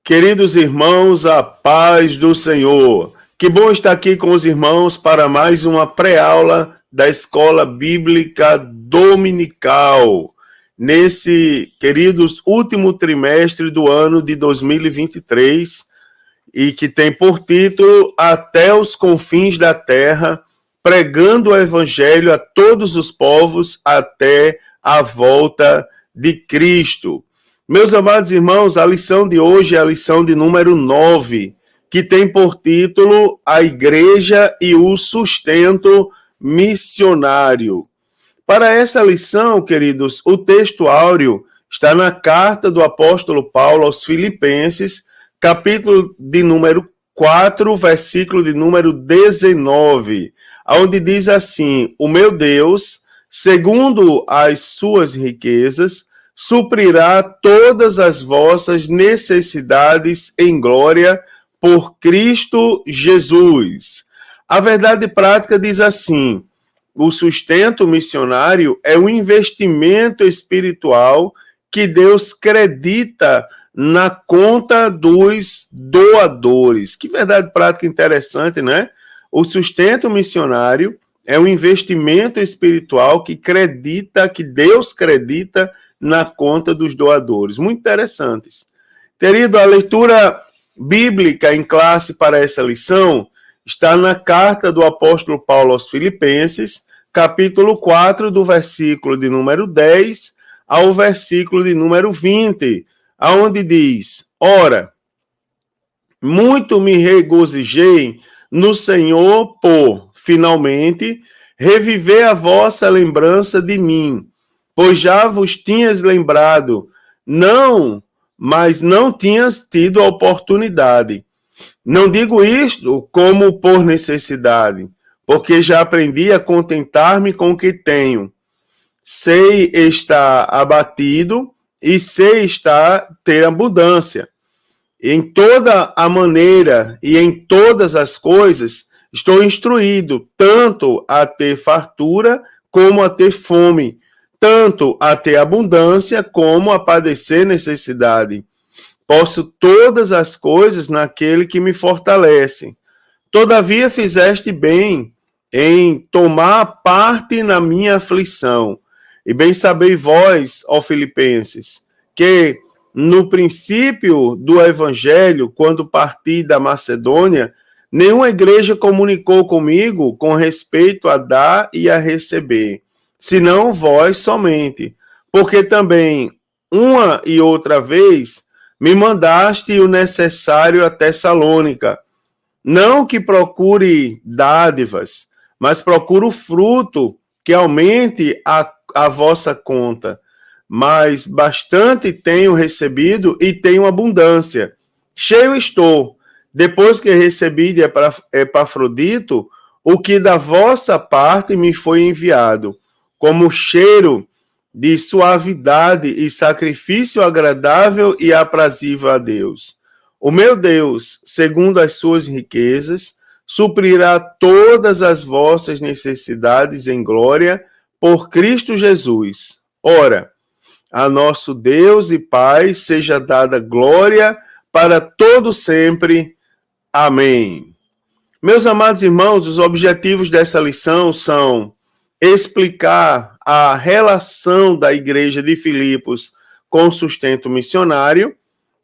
Queridos irmãos, a paz do Senhor. Que bom estar aqui com os irmãos para mais uma pré-aula da Escola Bíblica Dominical, nesse, queridos, último trimestre do ano de 2023, e que tem por título Até os Confins da Terra, pregando o Evangelho a todos os povos até a volta de Cristo. Meus amados irmãos, a lição de hoje é a lição de número 9, que tem por título A Igreja e o Sustento Missionário. Para essa lição, queridos, o texto áureo está na carta do apóstolo Paulo aos Filipenses, capítulo de número 4, versículo de número 19, onde diz assim: O meu Deus, segundo as suas riquezas, suprirá todas as vossas necessidades em glória por Cristo Jesus. A verdade prática diz assim: o sustento missionário é um investimento espiritual que Deus credita na conta dos doadores. Que verdade prática interessante, né? O sustento missionário é um investimento espiritual que Deus credita na conta dos doadores. Muito interessantes. Querido, a leitura bíblica em classe para essa lição está na carta do apóstolo Paulo aos Filipenses, capítulo 4, do versículo de número 10 ao versículo de número 20, aonde diz: Ora, muito me regozijei no Senhor por, finalmente, reviver a vossa lembrança de mim, pois já vos tinhas lembrado, mas não tinhas tido a oportunidade. Não digo isto como por necessidade, porque já aprendi a contentar-me com o que tenho. Sei estar abatido e sei ter abundância. Em toda a maneira e em todas as coisas estou instruído, tanto a ter fartura como a ter fome, tanto a ter abundância como a padecer necessidade. Posso todas as coisas naquele que me fortalece. Todavia fizeste bem em tomar parte na minha aflição. E bem sabei vós, ó Filipenses, que no princípio do Evangelho, quando parti da Macedônia, nenhuma igreja comunicou comigo com respeito a dar e a receber, senão vós somente, porque também uma e outra vez me mandaste o necessário a Tessalônica. Não que procure dádivas, mas procuro fruto que aumente a vossa conta. Mas bastante tenho recebido e tenho abundância. Cheio estou, depois que recebi de Epafrodito, o que da vossa parte me foi enviado, como cheiro de suavidade e sacrifício agradável e aprazível a Deus. O meu Deus, segundo as suas riquezas, suprirá todas as vossas necessidades em glória por Cristo Jesus. Ora, a nosso Deus e Pai seja dada glória para todo sempre. Amém. Meus amados irmãos, os objetivos dessa lição são explicar a relação da igreja de Filipos com o sustento missionário,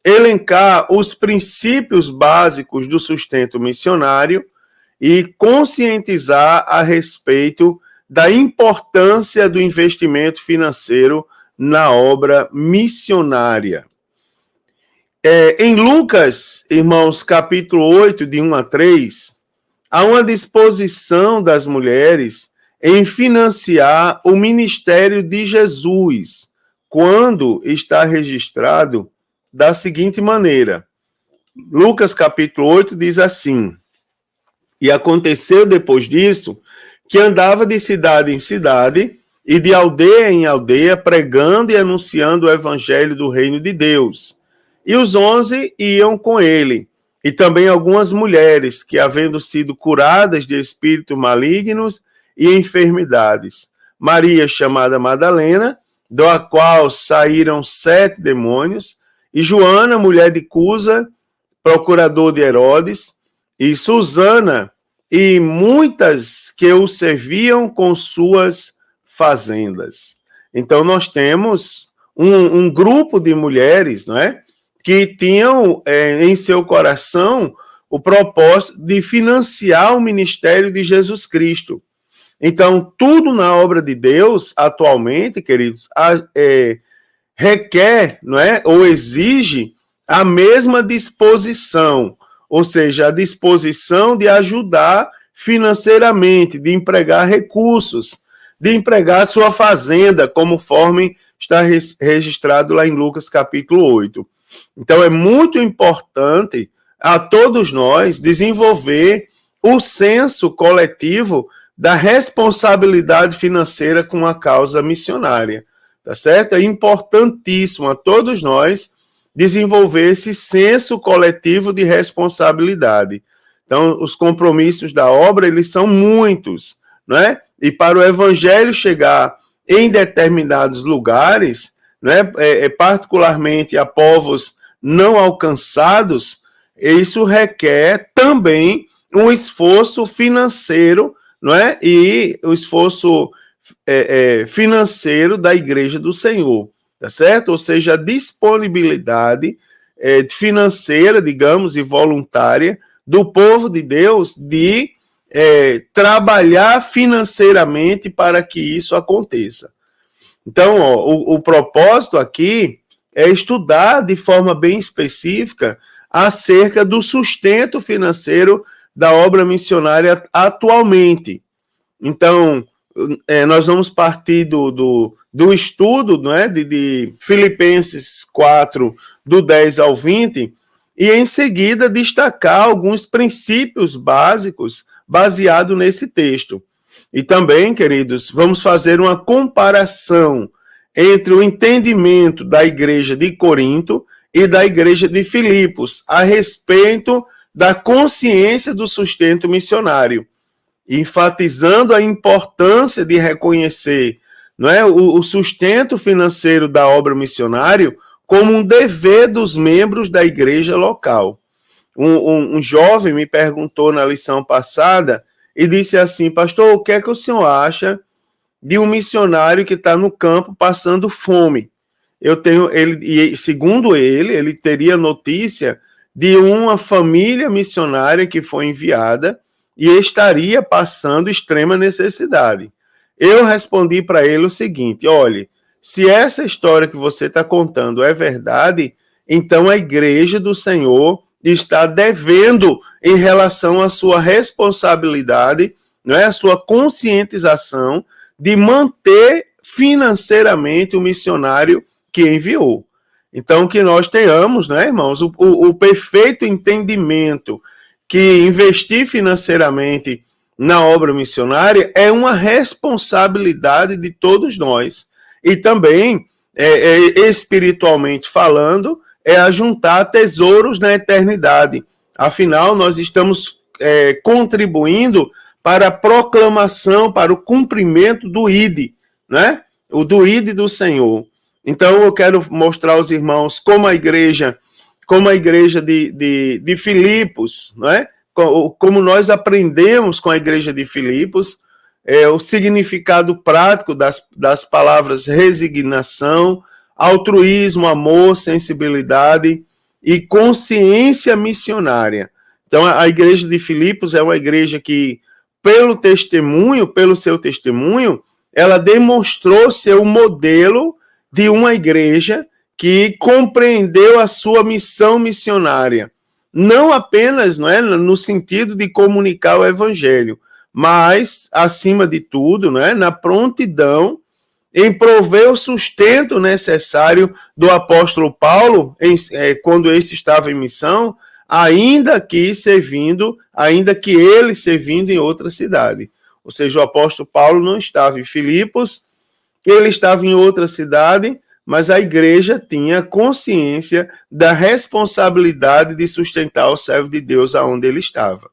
elencar os princípios básicos do sustento missionário e conscientizar a respeito da importância do investimento financeiro na obra missionária. Em Lucas, irmãos, capítulo 8, de 1 a 3, há uma disposição das mulheres em financiar o ministério de Jesus, quando está registrado da seguinte maneira. Lucas capítulo 8 diz assim: E aconteceu depois disso, que andava de cidade em cidade e de aldeia em aldeia, pregando e anunciando o evangelho do reino de Deus. E os 11 iam com ele, e também algumas mulheres que, havendo sido curadas de espíritos malignos e enfermidades, Maria, chamada Madalena, do qual saíram 7 demônios, e Joana, mulher de Cusa, procurador de Herodes, e Susana, e muitas que o serviam com suas fazendas. Então, nós temos um grupo de mulheres, não é, que tinham em seu coração o propósito de financiar o ministério de Jesus Cristo. Então, tudo na obra de Deus, atualmente, queridos, requer, não é, ou exige a mesma disposição, ou seja, a disposição de ajudar financeiramente, de empregar recursos, de empregar sua fazenda, conforme está registrado lá em Lucas capítulo 8. Então, é muito importante a todos nós desenvolver o senso coletivo da responsabilidade financeira com a causa missionária, tá certo? É importantíssimo a todos nós desenvolver esse senso coletivo de responsabilidade. Então, os compromissos da obra, eles são muitos, não é? E para o evangelho chegar em determinados lugares, né, particularmente a povos não alcançados, isso requer também um esforço financeiro, não é? E o esforço financeiro da Igreja do Senhor, tá certo? Ou seja, a disponibilidade financeira, digamos, e voluntária do povo de Deus de trabalhar financeiramente para que isso aconteça. Então, o propósito aqui é estudar de forma bem específica acerca do sustento financeiro da obra missionária atualmente. Então, nós vamos partir do estudo, não é, de Filipenses 4, do 10 ao 20, e em seguida destacar alguns princípios básicos baseados nesse texto. E também, queridos, vamos fazer uma comparação entre o entendimento da igreja de Corinto e da igreja de Filipos a respeito da consciência do sustento missionário, enfatizando a importância de reconhecer, não é, o sustento financeiro da obra missionária como um dever dos membros da igreja local. Um jovem me perguntou na lição passada e disse assim: pastor, o que é que o senhor acha de um missionário que está no campo passando fome? E segundo ele teria notícia de uma família missionária que foi enviada e estaria passando extrema necessidade. Eu respondi para ele o seguinte: olhe, se essa história que você está contando é verdade, então a igreja do Senhor está devendo em relação à sua responsabilidade, não é, a sua conscientização de manter financeiramente o missionário que enviou. Então, que nós tenhamos, né, irmãos, o perfeito entendimento que investir financeiramente na obra missionária é uma responsabilidade de todos nós. E também, espiritualmente falando, é ajuntar tesouros na eternidade. Afinal, nós estamos contribuindo para a proclamação, para o cumprimento do ID, né? O do ID do Senhor. Então, eu quero mostrar aos irmãos como a igreja de Filipos, né? Como nós aprendemos com a igreja de Filipos, o significado prático das palavras resignação, altruísmo, amor, sensibilidade e consciência missionária. Então, a igreja de Filipos é uma igreja que, pelo seu testemunho, ela demonstrou ser o modelo de uma igreja que compreendeu a sua missão missionária, não apenas, não é, no sentido de comunicar o evangelho, mas, acima de tudo, não é, na prontidão em prover o sustento necessário do apóstolo Paulo, quando este estava em missão, ainda que ele servindo em outra cidade. Ou seja, o apóstolo Paulo não estava em Filipos, ele estava em outra cidade, mas a igreja tinha consciência da responsabilidade de sustentar o servo de Deus aonde ele estava.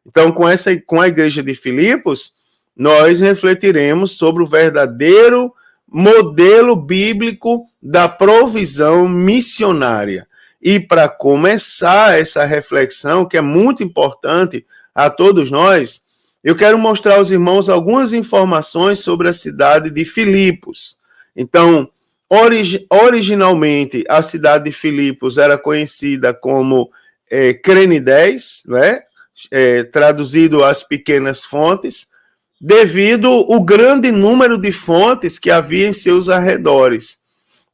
Então, com a igreja de Filipos, nós refletiremos sobre o verdadeiro modelo bíblico da provisão missionária. E para começar essa reflexão, que é muito importante a todos nós, eu quero mostrar aos irmãos algumas informações sobre a cidade de Filipos. Então, originalmente, a cidade de Filipos era conhecida como Crenidés, né? Traduzido às pequenas fontes, devido ao grande número de fontes que havia em seus arredores.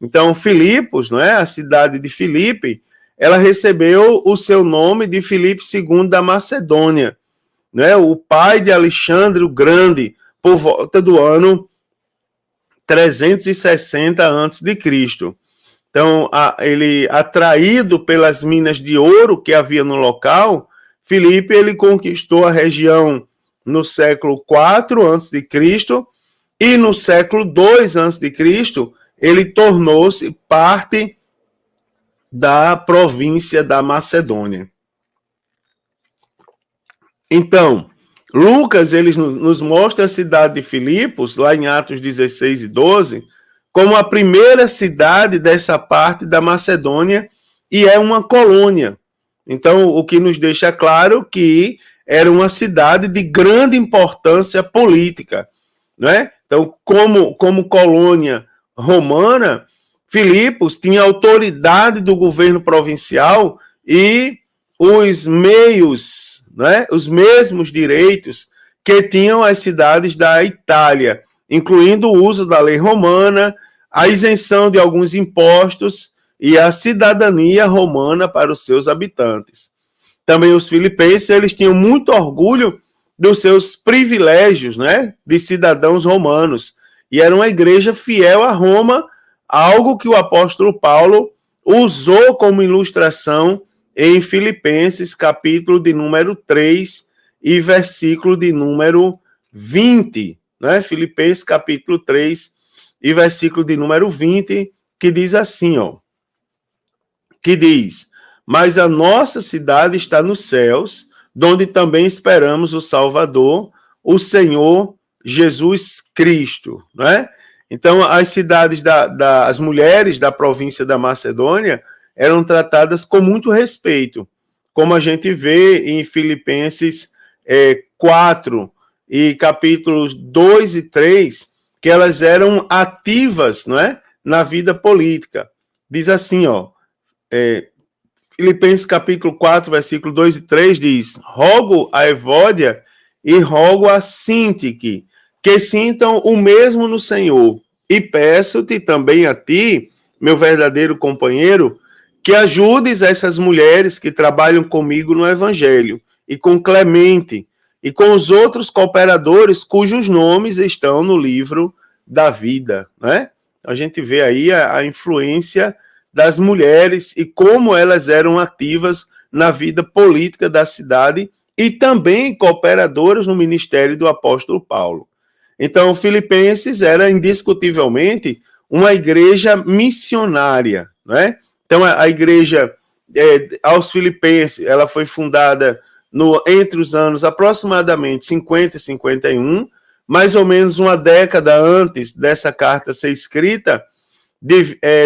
Então, Filipos, não é? A cidade de Filipe, ela recebeu o seu nome de Filipe II da Macedônia, não é? O pai de Alexandre o Grande, por volta do ano 360 a.C. Então, ele, atraído pelas minas de ouro que havia no local, Filipe ele conquistou a região no século IV a.C. e no século II a.C. ele tornou-se parte da província da Macedônia. Então, Lucas ele nos mostra a cidade de Filipos, lá em Atos 16 e 12, como a primeira cidade dessa parte da Macedônia, e é uma colônia. Então, o que nos deixa claro que era uma cidade de grande importância política, não é? Então, como colônia romana, Filipos tinha autoridade do governo provincial e os meios, né, os mesmos direitos que tinham as cidades da Itália, incluindo o uso da lei romana, a isenção de alguns impostos e a cidadania romana para os seus habitantes. Também os filipenses, eles tinham muito orgulho dos seus privilégios, né, de cidadãos romanos, e era uma igreja fiel a Roma, algo que o apóstolo Paulo usou como ilustração em Filipenses, capítulo de número 3 e versículo de número 20, né? Filipenses, capítulo 3 e versículo de número 20, que diz assim, ó, que diz: mas a nossa cidade está nos céus, donde também esperamos o Salvador, o Senhor Jesus Cristo, né? Então, as cidades as mulheres da província da Macedônia eram tratadas com muito respeito, como a gente vê em Filipenses 4 e capítulos 2 e 3, que elas eram ativas, não é? Na vida política. Diz assim, ó, Filipenses capítulo 4, versículo 2 e 3 diz: rogo a Evódia e rogo a Sintique, que sintam o mesmo no Senhor, e peço-te também a ti, meu verdadeiro companheiro, que ajudes essas mulheres que trabalham comigo no Evangelho, e com Clemente, e com os outros cooperadores cujos nomes estão no livro da vida, né? A gente vê aí a influência das mulheres e como elas eram ativas na vida política da cidade e também cooperadoras no ministério do apóstolo Paulo. Então, Filipenses era indiscutivelmente uma igreja missionária, né? Então, a igreja aos Filipenses, ela foi fundada entre os anos aproximadamente 50 e 51, mais ou menos uma década antes dessa carta ser escrita,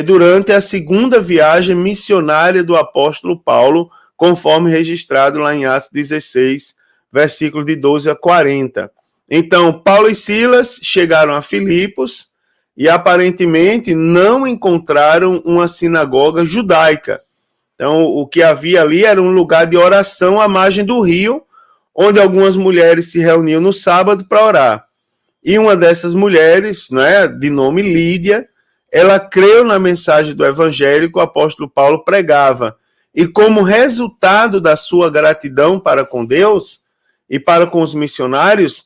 durante a segunda viagem missionária do apóstolo Paulo, conforme registrado lá em Atos 16, versículo de 12 a 40. Então, Paulo e Silas chegaram a Filipos e aparentemente não encontraram uma sinagoga judaica. Então, o que havia ali era um lugar de oração à margem do rio, onde algumas mulheres se reuniam no sábado para orar. E uma dessas mulheres, né, de nome Lídia, ela creu na mensagem do evangelho que o apóstolo Paulo pregava. E como resultado da sua gratidão para com Deus e para com os missionários,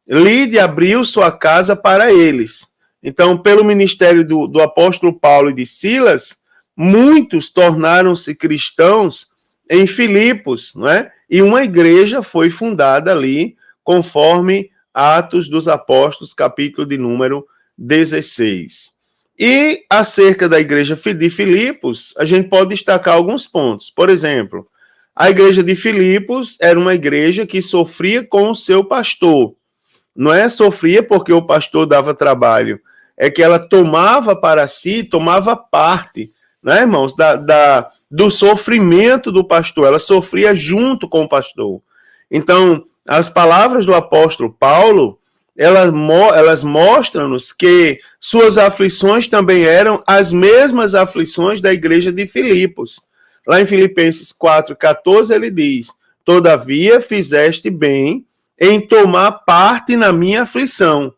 Lídia abriu sua casa para eles. Então, pelo ministério do apóstolo Paulo e de Silas, muitos tornaram-se cristãos em Filipos, não é? E uma igreja foi fundada ali, conforme Atos dos Apóstolos, capítulo de número 16. E acerca da igreja de Filipos, a gente pode destacar alguns pontos. Por exemplo, a igreja de Filipos era uma igreja que sofria com o seu pastor. Não é sofria porque o pastor dava trabalho, é que ela tomava para si, tomava parte, né, irmãos, do sofrimento do pastor. Ela sofria junto com o pastor. Então, as palavras do apóstolo Paulo, elas mostram-nos que suas aflições também eram as mesmas aflições da igreja de Filipos. Lá em Filipenses 4,14 ele diz: todavia fizeste bem em tomar parte na minha aflição,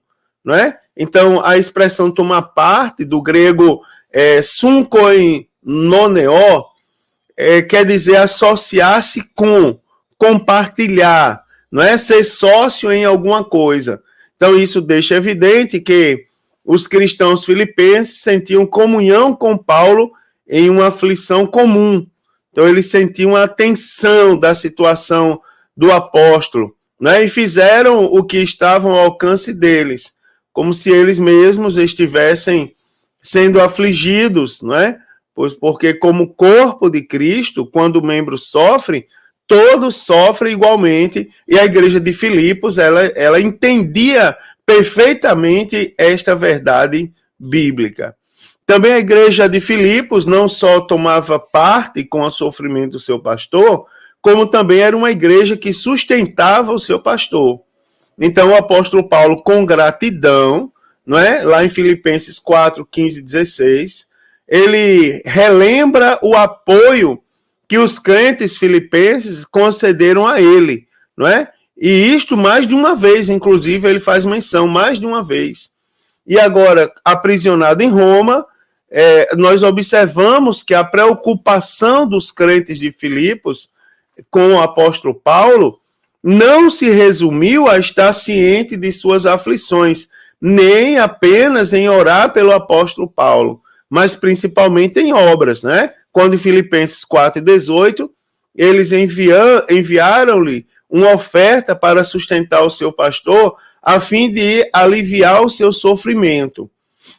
não é? Então, a expressão tomar parte, do grego sunkoinoneo, quer dizer associar-se com, compartilhar, não é? Ser sócio em alguma coisa. Então, isso deixa evidente que os cristãos filipenses sentiam comunhão com Paulo em uma aflição comum. Então, eles sentiam a tensão da situação do apóstolo, né? E fizeram o que estava ao alcance deles, como se eles mesmos estivessem sendo afligidos, não é? Pois porque, como corpo de Cristo, quando o membro sofre, todos sofrem igualmente, e a igreja de Filipos, ela entendia perfeitamente esta verdade bíblica. Também a igreja de Filipos não só tomava parte com o sofrimento do seu pastor, como também era uma igreja que sustentava o seu pastor. Então o apóstolo Paulo, com gratidão, não é? Lá em Filipenses 4, 15 e 16, ele relembra o apoio que os crentes filipenses concederam a ele, não é? E isto mais de uma vez, inclusive ele faz menção mais de uma vez. E agora, aprisionado em Roma, nós observamos que a preocupação dos crentes de Filipos com o apóstolo Paulo não se resumiu a estar ciente de suas aflições, nem apenas em orar pelo apóstolo Paulo, mas principalmente em obras, né? Quando em Filipenses 4:18, eles enviaram-lhe uma oferta para sustentar o seu pastor, a fim de aliviar o seu sofrimento.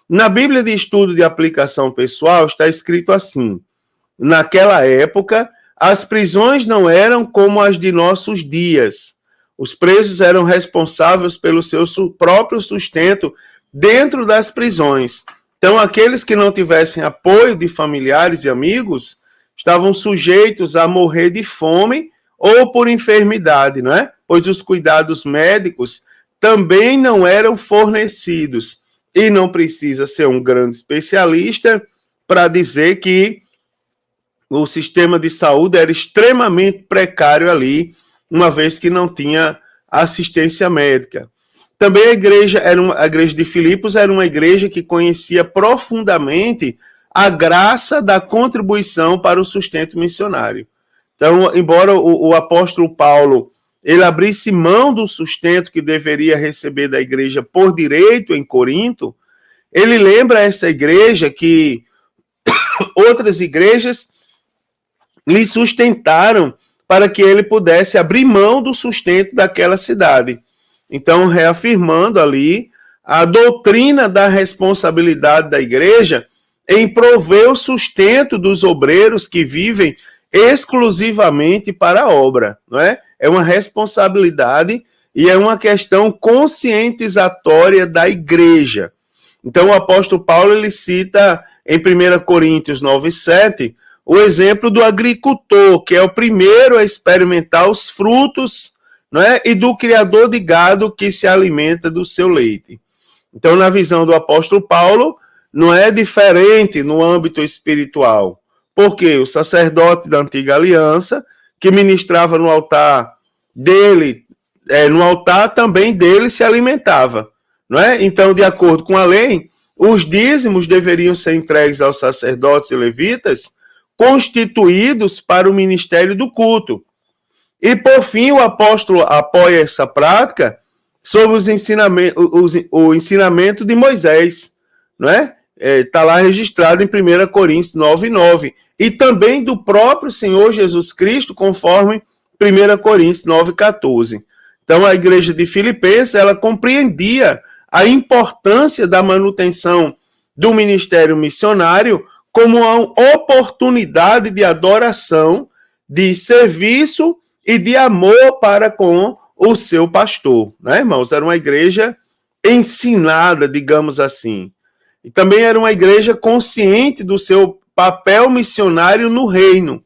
Na Bíblia de Estudo de Aplicação Pessoal está escrito assim: naquela época, as prisões não eram como as de nossos dias. Os presos eram responsáveis pelo seu próprio sustento dentro das prisões. Então, aqueles que não tivessem apoio de familiares e amigos estavam sujeitos a morrer de fome ou por enfermidade, não é? Pois os cuidados médicos também não eram fornecidos. E não precisa ser um grande especialista para dizer que o sistema de saúde era extremamente precário ali, uma vez que não tinha assistência médica. Também a igreja de Filipos era uma igreja que conhecia profundamente a graça da contribuição para o sustento missionário. Então, embora o apóstolo Paulo ele abrisse mão do sustento que deveria receber da igreja por direito em Corinto, ele lembra a essa igreja que outras igrejas lhe sustentaram para que ele pudesse abrir mão do sustento daquela cidade. Então, reafirmando ali a doutrina da responsabilidade da igreja em prover o sustento dos obreiros que vivem exclusivamente para a obra, não é? É uma responsabilidade e é uma questão conscientizatória da igreja. Então, o apóstolo Paulo ele cita em 1 Coríntios 9:7 o exemplo do agricultor, que é o primeiro a experimentar os frutos, não é? E do criador de gado que se alimenta do seu leite. Então, na visão do apóstolo Paulo, não é diferente no âmbito espiritual. Porque o sacerdote da antiga aliança, que ministrava no altar dele, no altar também dele se alimentava, não é? Então, de acordo com a lei, os dízimos deveriam ser entregues aos sacerdotes e levitas constituídos para o ministério do culto. E, por fim, o apóstolo apoia essa prática sobre o ensinamento de Moisés, não é? Está lá registrado em 1 Coríntios 9:9. E também do próprio Senhor Jesus Cristo, conforme 1 Coríntios 9:14. Então, a igreja de Filipenses, ela compreendia a importância da manutenção do ministério missionário como uma oportunidade de adoração, de serviço e de amor para com o seu pastor, né, irmãos? Era uma igreja ensinada, digamos assim. E também era uma igreja consciente do seu papel missionário no reino.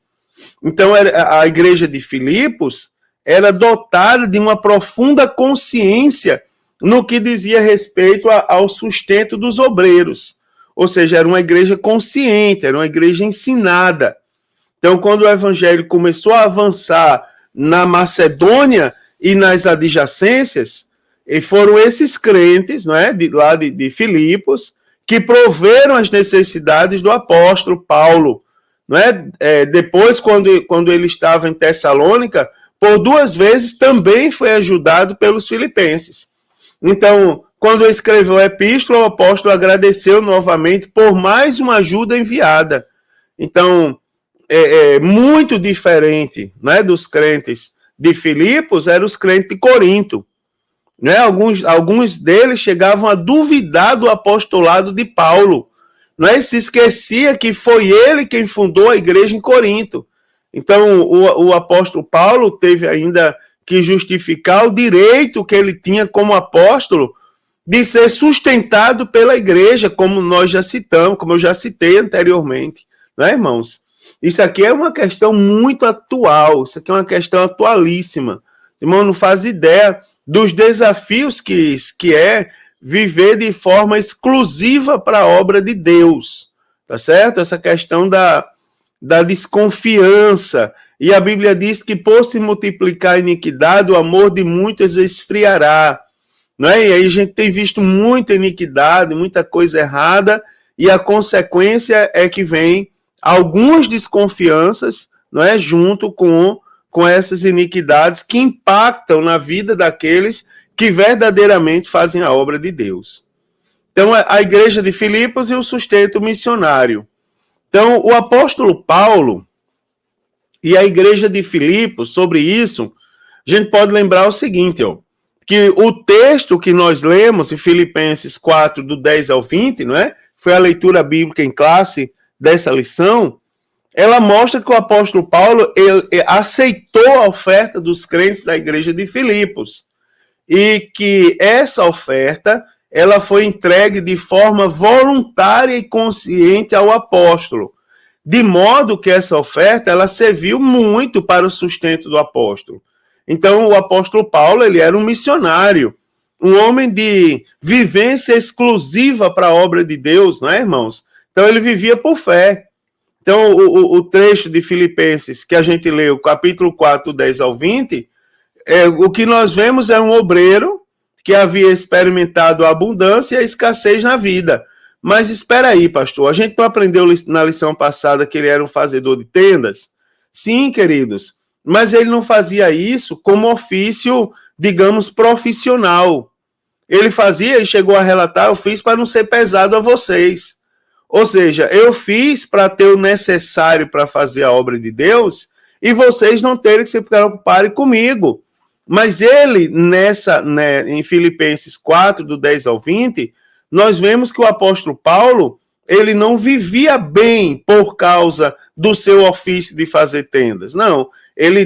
Então, a igreja de Filipos era dotada de uma profunda consciência no que dizia respeito ao sustento dos obreiros. Ou seja, era uma igreja consciente, era uma igreja ensinada. Então, quando o evangelho começou a avançar na Macedônia e nas adjacências, e foram esses crentes, não é, de Filipos, que proveram as necessidades do apóstolo Paulo. Não é? Depois, quando ele estava em Tessalônica, por 2 vezes também foi ajudado pelos filipenses. Então, quando escreveu a epístola, o apóstolo agradeceu novamente por mais uma ajuda enviada. Então, muito diferente, né, dos crentes de Filipos, eram os crentes de Corinto. Né? Alguns deles chegavam a duvidar do apostolado de Paulo. Né? E se esquecia que foi ele quem fundou a igreja em Corinto. Então, o apóstolo Paulo teve ainda que justificar o direito que ele tinha como apóstolo de ser sustentado pela igreja, como nós já citamos, como eu já citei anteriormente. Não é, irmãos? Isso aqui é uma questão muito atual, isso aqui é uma questão atualíssima. Irmão, não faz ideia dos desafios que é viver de forma exclusiva para a obra de Deus, tá certo? Essa questão da desconfiança. E a Bíblia diz que por se multiplicar a iniquidade, o amor de muitos esfriará. Não é? E aí a gente tem visto muita iniquidade, muita coisa errada, e a consequência é que vem algumas desconfianças, não é? Junto com essas iniquidades que impactam na vida daqueles que verdadeiramente fazem a obra de Deus. Então, a igreja de Filipos e o sustento missionário. Então, o apóstolo Paulo e a igreja de Filipos, sobre isso, a gente pode lembrar o seguinte, ó, que o texto que nós lemos em Filipenses 4, do 10 ao 20, não é? Foi a leitura bíblica em classe dessa lição. Ela mostra que o apóstolo Paulo ele aceitou a oferta dos crentes da igreja de Filipos e que essa oferta ela foi entregue de forma voluntária e consciente ao apóstolo, de modo que essa oferta ela serviu muito para o sustento do apóstolo. Então, o apóstolo Paulo ele era um missionário, um homem de vivência exclusiva para a obra de Deus, não é, irmãos? Então, ele vivia por fé. Então, o trecho de Filipenses que a gente leu, capítulo 4, 10 ao 20, o que nós vemos é um obreiro que havia experimentado a abundância e a escassez na vida. Mas espera aí, pastor, a gente não aprendeu na lição passada que ele era um fazedor de tendas? Sim, queridos, mas ele não fazia isso como ofício, digamos, profissional. Ele fazia e chegou a relatar, eu fiz para não ser pesado a vocês. Ou seja, eu fiz para ter o necessário para fazer a obra de Deus e vocês não terem que se preocuparem comigo. Mas ele, em Filipenses 4, do 10 ao 20, nós vemos que o apóstolo Paulo, ele não vivia bem por causa do seu ofício de fazer tendas. Não,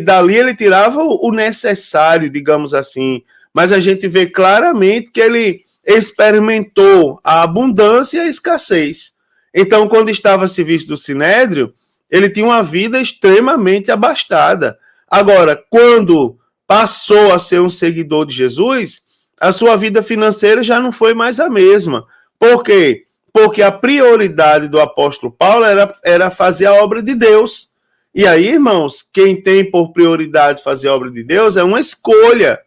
dali ele tirava o necessário, digamos assim. Mas a gente vê claramente que ele experimentou a abundância e a escassez. Então, quando estava a serviço do Sinédrio, ele tinha uma vida extremamente abastada. Agora, quando passou a ser um seguidor de Jesus, a sua vida financeira já não foi mais a mesma. Por quê? Porque a prioridade do apóstolo Paulo era fazer a obra de Deus. E aí, irmãos, quem tem por prioridade fazer a obra de Deus é uma escolha.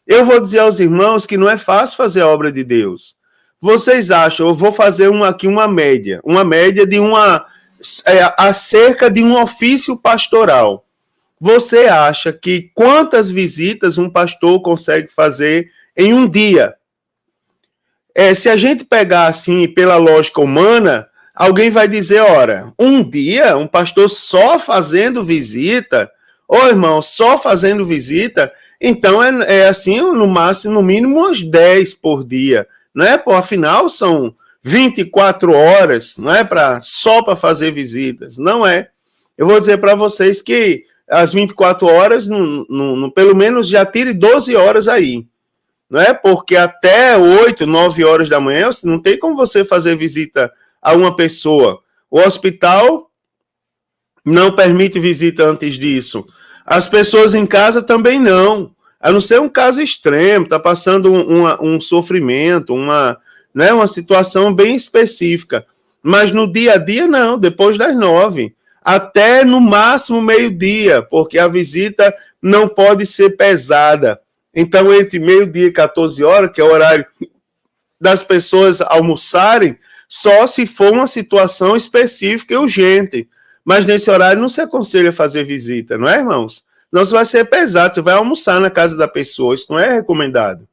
Eu vou dizer aos irmãos que não é fácil fazer a obra de Deus. Vocês acham, eu vou fazer aqui uma média de acerca de um ofício pastoral. Você acha que quantas visitas um pastor consegue fazer em um dia? Se a gente pegar assim pela lógica humana, alguém vai dizer, ora, um dia um pastor só fazendo visita, irmão, só fazendo visita, então assim, no máximo, no mínimo umas 10 por dia. Não é? Afinal, são 24 horas, não é? Só para fazer visitas. Não é. Eu vou dizer para vocês que as 24 horas, pelo menos já tire 12 horas aí. não é? Porque até 8, 9 horas da manhã, não tem como você fazer visita a uma pessoa. O hospital não permite visita antes disso. As pessoas em casa também não. A não ser um caso extremo, está passando um sofrimento, né, uma situação bem específica. Mas no dia a dia, não, depois das 9. Até no máximo meio-dia, porque a visita não pode ser pesada. Então, entre meio-dia e 14 horas, que é o horário das pessoas almoçarem, só se for uma situação específica e urgente. Mas nesse horário não se aconselha fazer visita, não é, irmãos? Não, isso vai ser pesado, você vai almoçar na casa da pessoa, isso não é recomendado.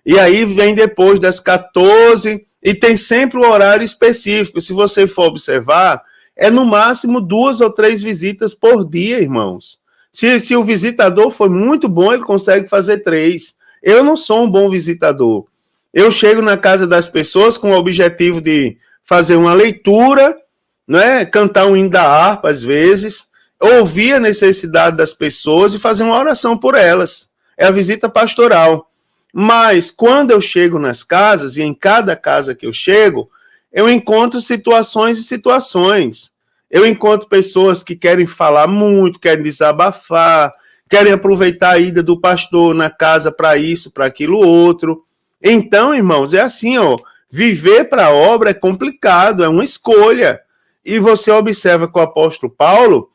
E aí vem depois das 14, e tem sempre o horário específico. Se você for observar, é no máximo 2 ou 3 visitas por dia, irmãos. Se o visitador for muito bom, ele consegue fazer 3. Eu não sou um bom visitador. Eu chego na casa das pessoas com o objetivo de fazer uma leitura, né, cantar um hino da harpa, às vezes, ouvir a necessidade das pessoas e fazer uma oração por elas. É a visita pastoral. Mas quando eu chego nas casas, e em cada casa que eu chego, eu encontro situações e situações. Eu encontro pessoas que querem falar muito, querem desabafar, querem aproveitar a ida do pastor na casa para isso, para aquilo outro. Então, irmãos, é assim, ó, viver para a obra é complicado, é uma escolha. E você observa que o apóstolo Paulo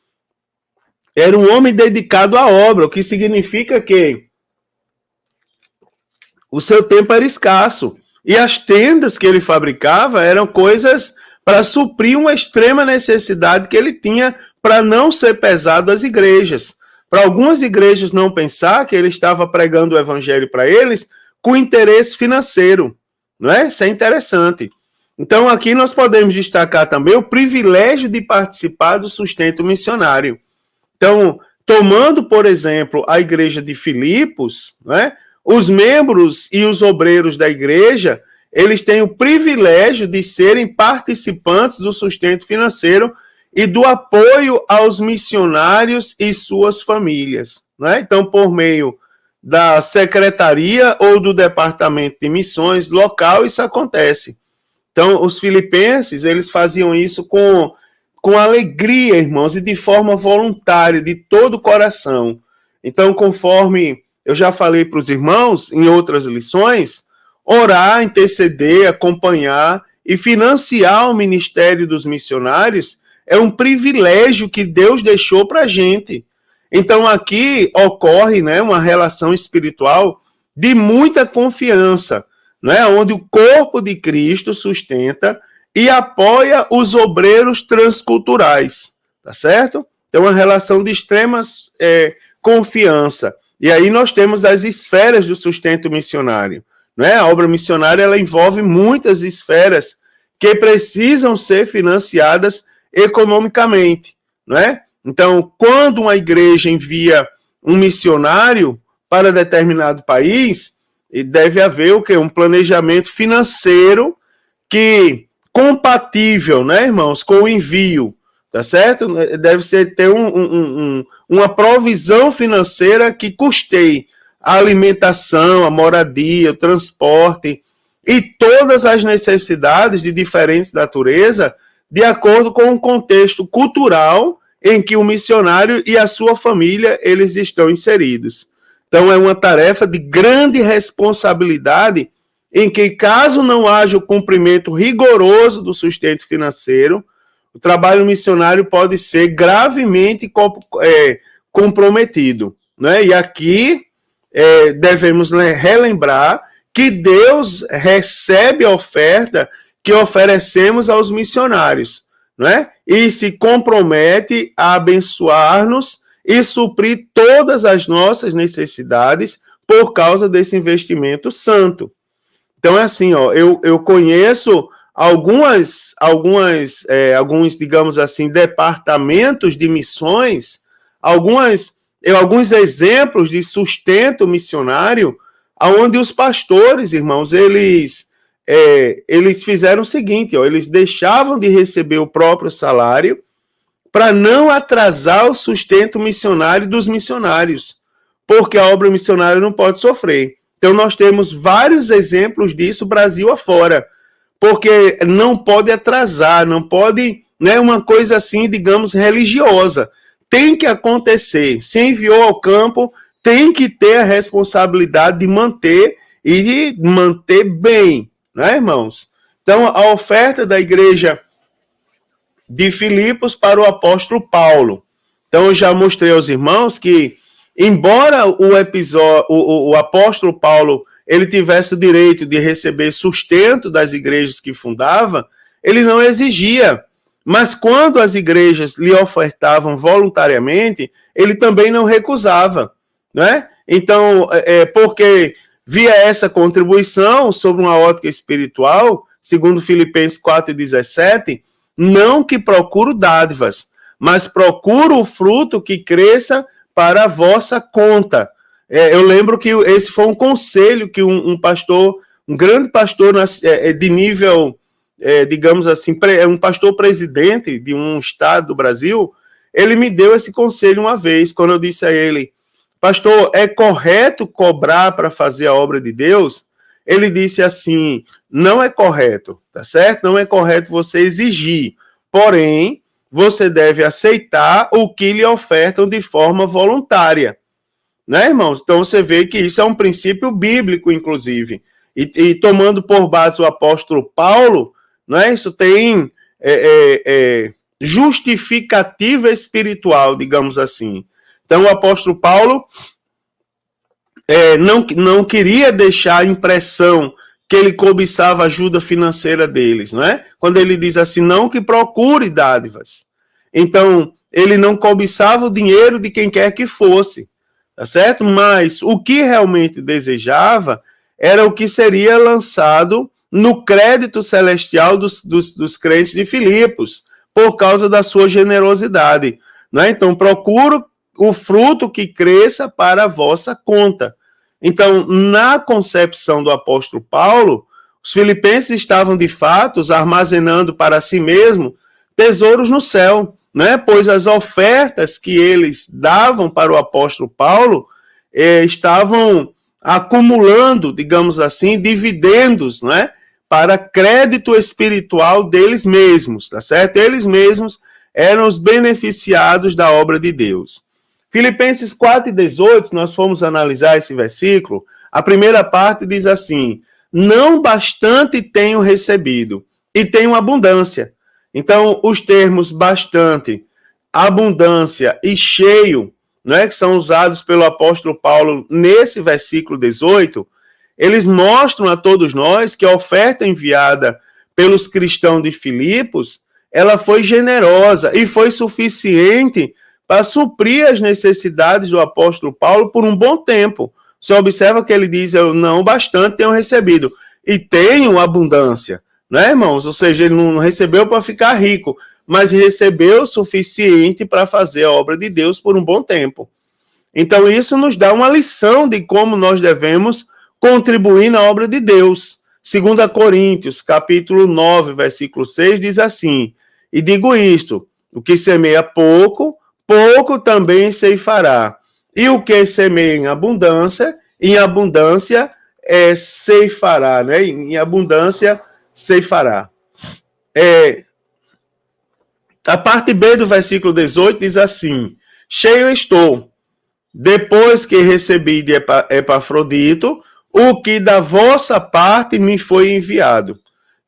era um homem dedicado à obra, o que significa que o seu tempo era escasso. E as tendas que ele fabricava eram coisas para suprir uma extrema necessidade que ele tinha para não ser pesado às igrejas. Para algumas igrejas não pensar que ele estava pregando o evangelho para eles com interesse financeiro. Não é? Isso é interessante. Então, aqui nós podemos destacar também o privilégio de participar do sustento missionário. Então, tomando, por exemplo, a igreja de Filipos, né, os membros e os obreiros da igreja, eles têm o privilégio de serem participantes do sustento financeiro e do apoio aos missionários e suas famílias. Né? Então, por meio da secretaria ou do departamento de missões local, isso acontece. Então, os filipenses, eles faziam isso com alegria, irmãos, e de forma voluntária, de todo o coração. Então, conforme eu já falei para os irmãos em outras lições, orar, interceder, acompanhar e financiar o ministério dos missionários é um privilégio que Deus deixou para a gente. Então, aqui ocorre, né, uma relação espiritual de muita confiança, né, onde o corpo de Cristo sustenta e apoia os obreiros transculturais, tá certo? É uma relação de extrema confiança. E aí nós temos as esferas do sustento missionário. Né? A obra missionária ela envolve muitas esferas que precisam ser financiadas economicamente. Né? Então, quando uma igreja envia um missionário para determinado país, deve haver o quê? Um planejamento financeiro que compatível, né, irmãos, com o envio, tá certo? Deve ser ter uma provisão financeira que custeie a alimentação, a moradia, o transporte e todas as necessidades de diferentes natureza, de acordo com o contexto cultural em que o missionário e a sua família eles estão inseridos. Então é uma tarefa de grande responsabilidade em que, caso não haja o cumprimento rigoroso do sustento financeiro, o trabalho missionário pode ser gravemente comprometido. Né? E aqui devemos relembrar que Deus recebe a oferta que oferecemos aos missionários, né? E se compromete a abençoar-nos e suprir todas as nossas necessidades por causa desse investimento santo. Então é assim, ó, eu conheço alguns, digamos assim, departamentos de missões, alguns exemplos de sustento missionário, onde os pastores, irmãos, eles fizeram o seguinte, ó, eles deixavam de receber o próprio salário para não atrasar o sustento missionário dos missionários, porque a obra missionária não pode sofrer. Então, nós temos vários exemplos disso Brasil afora, porque não pode atrasar, não pode, né, uma coisa assim, digamos, religiosa. Tem que acontecer. Se enviou ao campo, tem que ter a responsabilidade de manter e de manter bem, né, irmãos? Então, a oferta da igreja de Filipos para o apóstolo Paulo. Então, eu já mostrei aos irmãos que, embora o apóstolo Paulo ele tivesse o direito de receber sustento das igrejas que fundava, ele não exigia. Mas quando as igrejas lhe ofertavam voluntariamente, ele também não recusava, né? Então, porque via essa contribuição sobre uma ótica espiritual, segundo Filipenses 4,17, não que procuro dádivas, mas procuro o fruto que cresça para a vossa conta. Eu lembro que esse foi um conselho que um pastor, um grande pastor de nível, digamos assim, um pastor presidente de um estado do Brasil, ele me deu esse conselho uma vez, quando eu disse a ele, pastor, é correto cobrar para fazer a obra de Deus? Ele disse assim, não é correto, tá certo? Não é correto você exigir, porém, você deve aceitar o que lhe ofertam de forma voluntária. Né, irmãos? Então você vê que isso é um princípio bíblico, inclusive. E tomando por base o apóstolo Paulo, né, isso tem justificativa espiritual, digamos assim. Então o apóstolo Paulo não queria deixar a impressão que ele cobiçava a ajuda financeira deles, não é? Quando ele diz assim, não que procure dádivas. Então, ele não cobiçava o dinheiro de quem quer que fosse, tá certo? Mas o que realmente desejava era o que seria lançado no crédito celestial dos crentes de Filipos, por causa da sua generosidade, não é? Então, procuro o fruto que cresça para a vossa conta. Então, na concepção do apóstolo Paulo, os filipenses estavam, de fato, armazenando para si mesmo tesouros no céu, né? Pois as ofertas que eles davam para o apóstolo Paulo estavam acumulando, digamos assim, dividendos, né? Para crédito espiritual deles mesmos, tá certo? Eles mesmos eram os beneficiados da obra de Deus. Filipenses 4,18, se nós formos analisar esse versículo, a primeira parte diz assim, não bastante tenho recebido, e tenho abundância. Então, os termos bastante, abundância e cheio, né, que são usados pelo apóstolo Paulo nesse versículo 18, eles mostram a todos nós que a oferta enviada pelos cristãos de Filipos, ela foi generosa e foi suficiente para suprir as necessidades do apóstolo Paulo por um bom tempo. Você observa que ele diz, eu não bastante tenho recebido, e tenho abundância, né, irmãos? Ou seja, ele não recebeu para ficar rico, mas recebeu o suficiente para fazer a obra de Deus por um bom tempo. Então, isso nos dá uma lição de como nós devemos contribuir na obra de Deus. 2 Coríntios, capítulo 9, versículo 6, diz assim, e digo isto, o que semeia pouco, pouco também ceifará. E o que semeia em abundância ceifará, né? Em abundância ceifará. A parte B do versículo 18 diz assim, cheio estou, depois que recebi de Epafrodito, o que da vossa parte me foi enviado.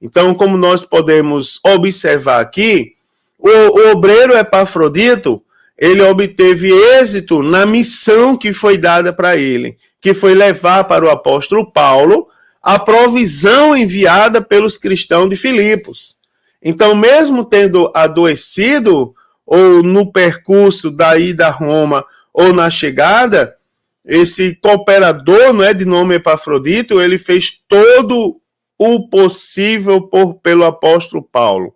Então, como nós podemos observar aqui, o obreiro Epafrodito, ele obteve êxito na missão que foi dada para ele, que foi levar para o apóstolo Paulo a provisão enviada pelos cristãos de Filipos. Então, mesmo tendo adoecido, ou no percurso da ida a Roma, ou na chegada, esse cooperador, não é, de nome Epafrodito, ele fez todo o possível pelo apóstolo Paulo,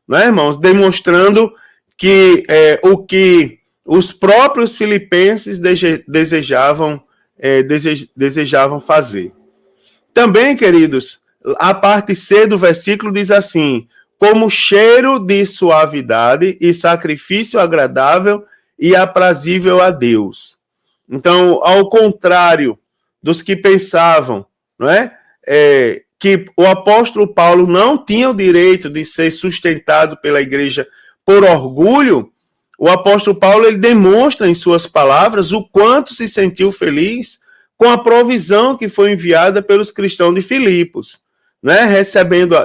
né, irmãos? Demonstrando que o que os próprios filipenses desejavam fazer. Também, queridos, a parte C do versículo diz assim, como cheiro de suavidade e sacrifício agradável e aprazível a Deus. Então, ao contrário dos que pensavam, não é? Que o apóstolo Paulo não tinha o direito de ser sustentado pela igreja por orgulho, o apóstolo Paulo ele demonstra em suas palavras o quanto se sentiu feliz com a provisão que foi enviada pelos cristãos de Filipos, né?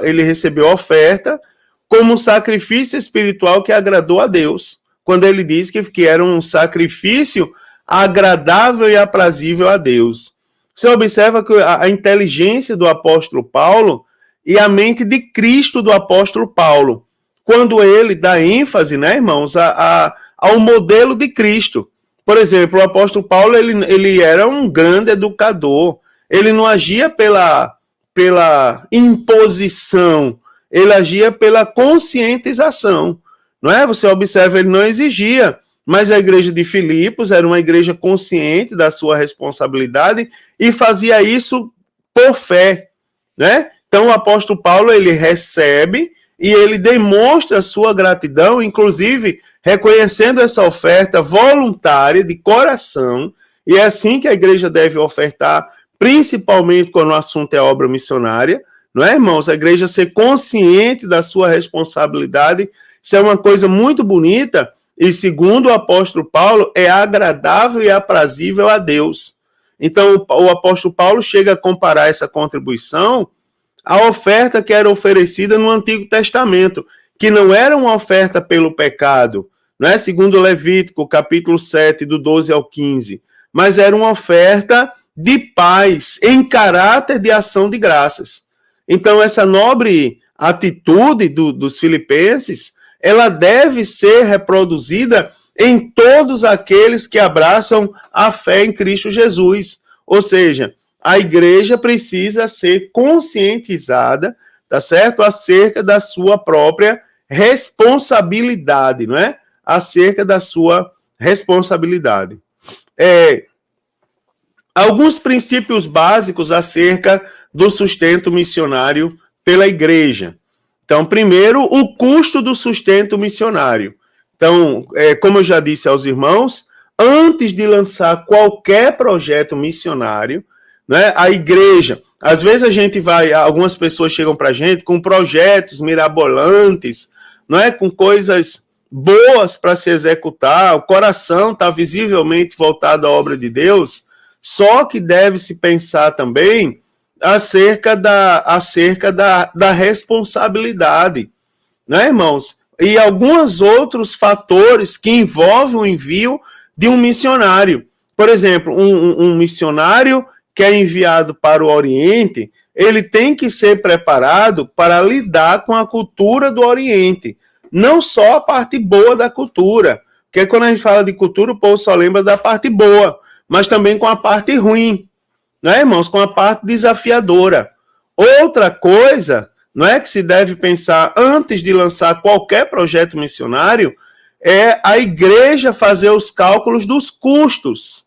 Ele recebeu a oferta como um sacrifício espiritual que agradou a Deus, quando ele diz que era um sacrifício agradável e aprazível a Deus. Você observa que a inteligência do apóstolo Paulo e a mente de Cristo do apóstolo Paulo, quando ele dá ênfase, né, irmãos, ao modelo de Cristo. Por exemplo, o apóstolo Paulo, ele era um grande educador, ele não agia pela imposição, ele agia pela conscientização, não é? Você observa, ele não exigia, mas a igreja de Filipos era uma igreja consciente da sua responsabilidade e fazia isso por fé, né? Então o apóstolo Paulo, ele recebe e ele demonstra a sua gratidão, inclusive reconhecendo essa oferta voluntária de coração, e é assim que a igreja deve ofertar, principalmente quando o assunto é obra missionária, não é, irmãos? A igreja ser consciente da sua responsabilidade, isso é uma coisa muito bonita, e segundo o apóstolo Paulo, é agradável e aprazível a Deus. Então o apóstolo Paulo chega a comparar essa contribuição à oferta que era oferecida no Antigo Testamento, que não era uma oferta pelo pecado, não é? Segundo Levítico, capítulo 7, do 12 ao 15, mas era uma oferta de paz, em caráter de ação de graças. Então, essa nobre atitude dos filipenses, ela deve ser reproduzida em todos aqueles que abraçam a fé em Cristo Jesus. Ou seja, a igreja precisa ser conscientizada, tá certo? Acerca da sua própria responsabilidade, não é? Acerca da sua responsabilidade. Alguns princípios básicos acerca do sustento missionário pela igreja. Então, primeiro, o custo do sustento missionário. Então, como eu já disse aos irmãos, antes de lançar qualquer projeto missionário, né, a igreja, às vezes algumas pessoas chegam para a gente com projetos mirabolantes, não é, com coisas boas para se executar, o coração está visivelmente voltado à obra de Deus, só que deve-se pensar também acerca da responsabilidade, né, irmãos? E alguns outros fatores que envolvem o envio de um missionário. Por exemplo, um missionário que é enviado para o Oriente, ele tem que ser preparado para lidar com a cultura do Oriente, não só a parte boa da cultura, porque quando a gente fala de cultura, o povo só lembra da parte boa, mas também com a parte ruim, né, irmãos? Com a parte desafiadora. Outra coisa, não é, que se deve pensar antes de lançar qualquer projeto missionário, é a igreja fazer os cálculos dos custos,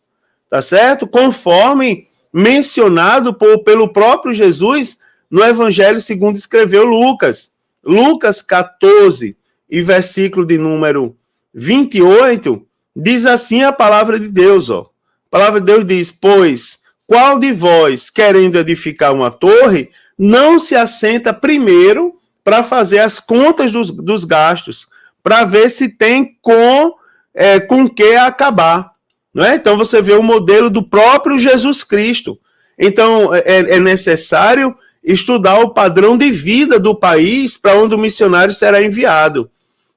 tá certo? Conforme mencionado pelo próprio Jesus no Evangelho segundo escreveu Lucas. Lucas 14, e versículo de número 28, diz assim a palavra de Deus, ó. A palavra de Deus diz: pois qual de vós, querendo edificar uma torre, não se assenta primeiro para fazer as contas dos gastos, para ver se tem com que acabar. Não é? Então você vê o modelo do próprio Jesus Cristo. Então é necessário estudar o padrão de vida do país para onde o missionário será enviado.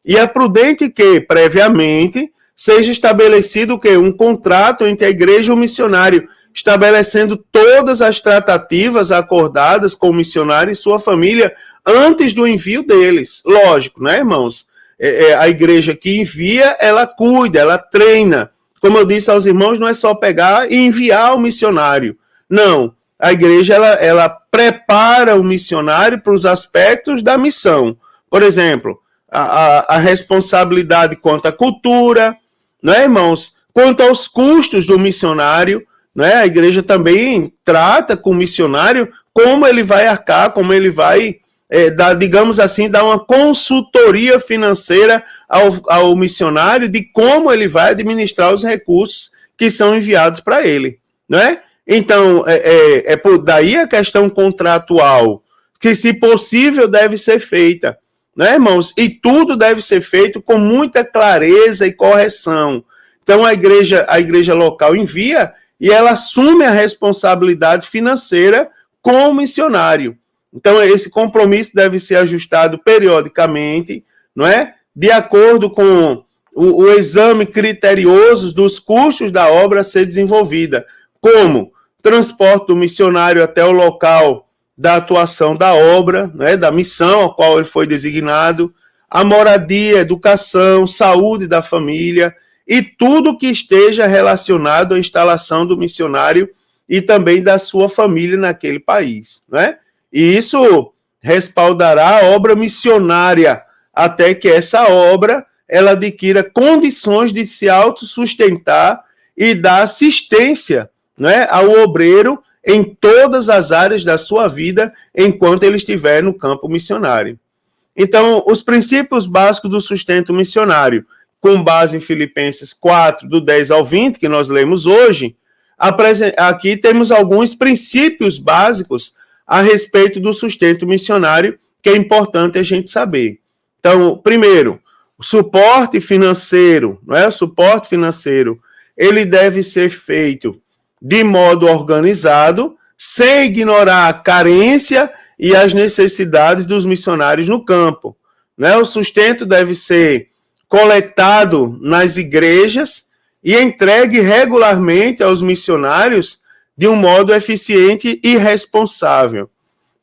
E é prudente que, previamente, seja estabelecido um contrato entre a igreja e o missionário, estabelecendo todas as tratativas acordadas com o missionário e sua família antes do envio deles. Lógico, né, irmãos? A igreja que envia, ela cuida, ela treina. Como eu disse aos irmãos, não é só pegar e enviar o missionário. Não, a igreja ela prepara o missionário para os aspectos da missão. Por exemplo, a responsabilidade quanto à cultura, né, irmãos? Quanto aos custos do missionário, né? A igreja também trata com o missionário como ele vai arcar, como ele vai, digamos assim, dar uma consultoria financeira ao missionário de como ele vai administrar os recursos que são enviados para ele, né? Então, por daí a questão contratual, que, se possível, deve ser feita, né, irmãos? E tudo deve ser feito com muita clareza e correção. Então, a igreja local envia e ela assume a responsabilidade financeira com o missionário. Então, esse compromisso deve ser ajustado periodicamente, não é? De acordo com o exame criterioso dos custos da obra a ser desenvolvida, como transporte do missionário até o local da atuação da obra, né, da missão ao qual ele foi designado, a moradia, educação, saúde da família e tudo que esteja relacionado à instalação do missionário e também da sua família naquele país, né? E isso respaldará a obra missionária até que essa obra ela adquira condições de se autossustentar e dar assistência, né, ao obreiro em todas as áreas da sua vida enquanto ele estiver no campo missionário. Então, os princípios básicos do sustento missionário, com base em Filipenses 4, do 10 ao 20, que nós lemos hoje, aqui temos alguns princípios básicos a respeito do sustento missionário, que é importante a gente saber. Então, primeiro, o suporte financeiro, não é? O suporte financeiro, ele deve ser feito de modo organizado, sem ignorar a carência e as necessidades dos missionários no campo, né? O sustento deve ser coletado nas igrejas e entregue regularmente aos missionários de um modo eficiente e responsável.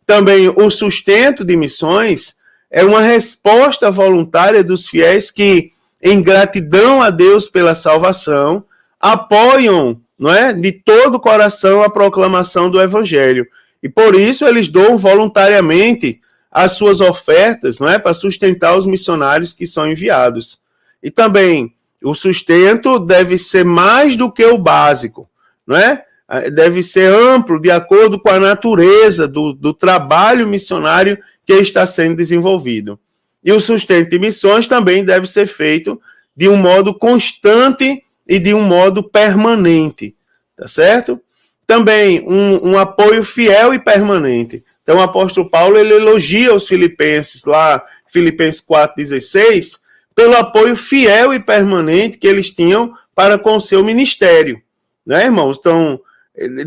Também o sustento de missões é uma resposta voluntária dos fiéis que, em gratidão a Deus pela salvação, apoiam, não é, de todo o coração a proclamação do Evangelho. E por isso eles doam voluntariamente as suas ofertas, não é, para sustentar os missionários que são enviados. E também o sustento deve ser mais do que o básico, não é? Deve ser amplo, de acordo com a natureza do trabalho missionário que está sendo desenvolvido. E o sustento de missões também deve ser feito de um modo constante e de um modo permanente, tá certo? Também um apoio fiel e permanente. Então, o apóstolo Paulo, ele elogia os filipenses, lá, Filipenses 4,16, pelo apoio fiel e permanente que eles tinham para com o seu ministério, né, irmãos? Então,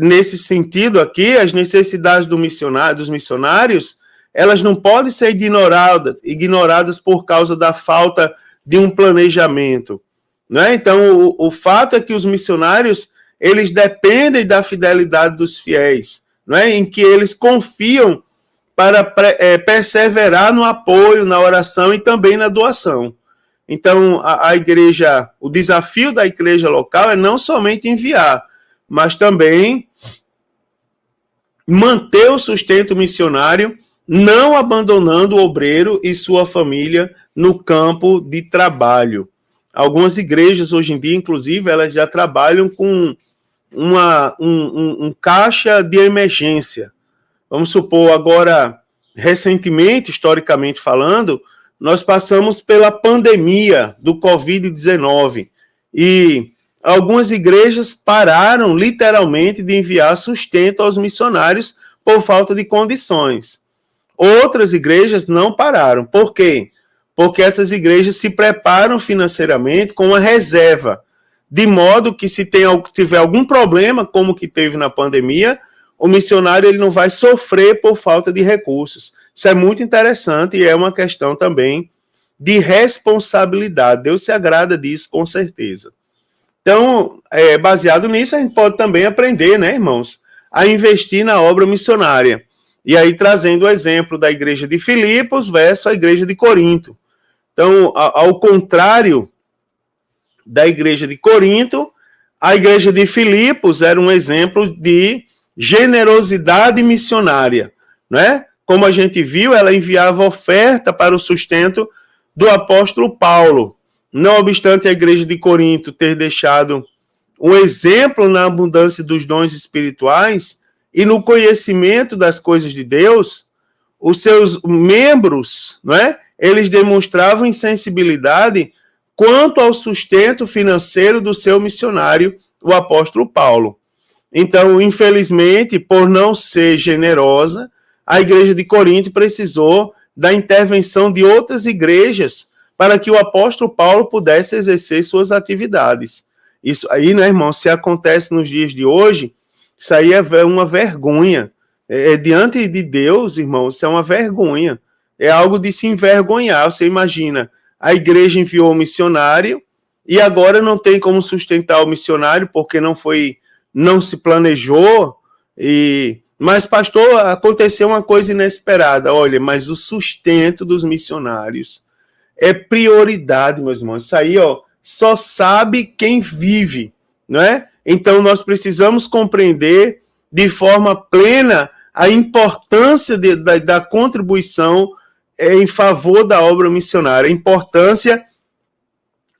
nesse sentido aqui, as necessidades dos missionários, elas não podem ser ignoradas por causa da falta de um planejamento, né? Então, o fato é que os missionários, eles dependem da fidelidade dos fiéis, né? Em que eles confiam para perseverar no apoio, na oração e também na doação. Então, a igreja, o desafio da igreja local é não somente enviar, mas também manter o sustento missionário, não abandonando o obreiro e sua família no campo de trabalho. Algumas igrejas, hoje em dia, inclusive, elas já trabalham com um caixa de emergência. Vamos supor, agora, recentemente, historicamente falando, nós passamos pela pandemia do Covid-19 e algumas igrejas pararam, literalmente, de enviar sustento aos missionários por falta de condições. Outras igrejas não pararam. Por quê? Porque essas igrejas se preparam financeiramente com uma reserva, de modo que se tiver algum problema, como que teve na pandemia, o missionário ele não vai sofrer por falta de recursos. Isso é muito interessante e é uma questão também de responsabilidade. Deus se agrada disso, com certeza. Então, baseado nisso, a gente pode também aprender, né, irmãos, a investir na obra missionária. E aí, trazendo o exemplo da igreja de Filipos versus a igreja de Corinto. Então, ao contrário da igreja de Corinto, a igreja de Filipos era um exemplo de generosidade missionária, né? Como a gente viu, ela enviava oferta para o sustento do apóstolo Paulo. Não obstante a igreja de Corinto ter deixado um exemplo na abundância dos dons espirituais e no conhecimento das coisas de Deus, os seus membros, não é? Eles demonstravam insensibilidade quanto ao sustento financeiro do seu missionário, o apóstolo Paulo. Então, infelizmente, por não ser generosa, a igreja de Corinto precisou da intervenção de outras igrejas para que o apóstolo Paulo pudesse exercer suas atividades. Isso aí, né, irmão, se acontece nos dias de hoje, isso aí é uma vergonha. Diante de Deus, irmão, isso é uma vergonha. É algo de se envergonhar. Você imagina, a igreja enviou um missionário e agora não tem como sustentar o missionário porque não se planejou. Mas, pastor, aconteceu uma coisa inesperada. Olha, mas o sustento dos missionários é prioridade, meus irmãos. Isso aí, ó, só sabe quem vive, não é? Então, nós precisamos compreender de forma plena a importância da contribuição em favor da obra missionária, a importância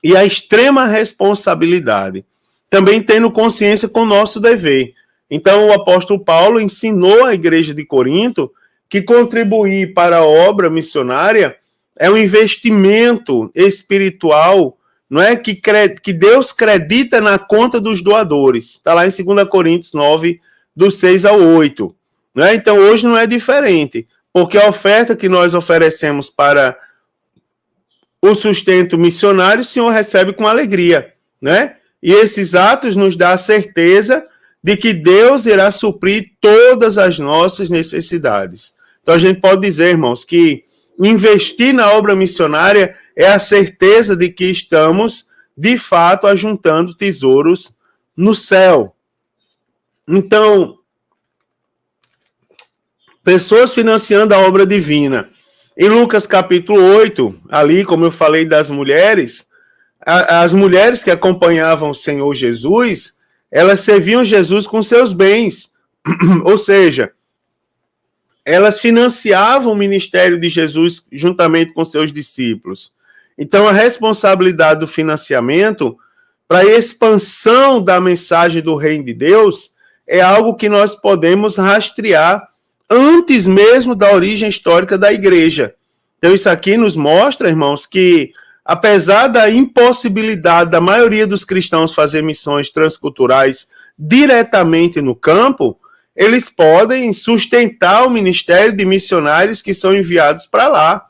e a extrema responsabilidade. Também tendo consciência com o nosso dever. Então, o apóstolo Paulo ensinou à igreja de Corinto que contribuir para a obra missionária é um investimento espiritual, não é? Que Deus credita na conta dos doadores. Está lá em 2 Coríntios 9, do 6 ao 8. Não é? Então, hoje não é diferente, porque a oferta que nós oferecemos para o sustento missionário, o Senhor recebe com alegria, né? E esses atos nos dão a certeza de que Deus irá suprir todas as nossas necessidades. Então, a gente pode dizer, irmãos, que investir na obra missionária é a certeza de que estamos, de fato, ajuntando tesouros no céu. Então, pessoas financiando a obra divina. Em Lucas capítulo 8, ali, como eu falei das mulheres, as mulheres que acompanhavam o Senhor Jesus, elas serviam Jesus com seus bens. Ou seja, elas financiavam o ministério de Jesus juntamente com seus discípulos. Então, a responsabilidade do financiamento para a expansão da mensagem do reino de Deus é algo que nós podemos rastrear antes mesmo da origem histórica da igreja. Então, isso aqui nos mostra, irmãos, que apesar da impossibilidade da maioria dos cristãos fazer missões transculturais diretamente no campo, eles podem sustentar o ministério de missionários que são enviados para lá.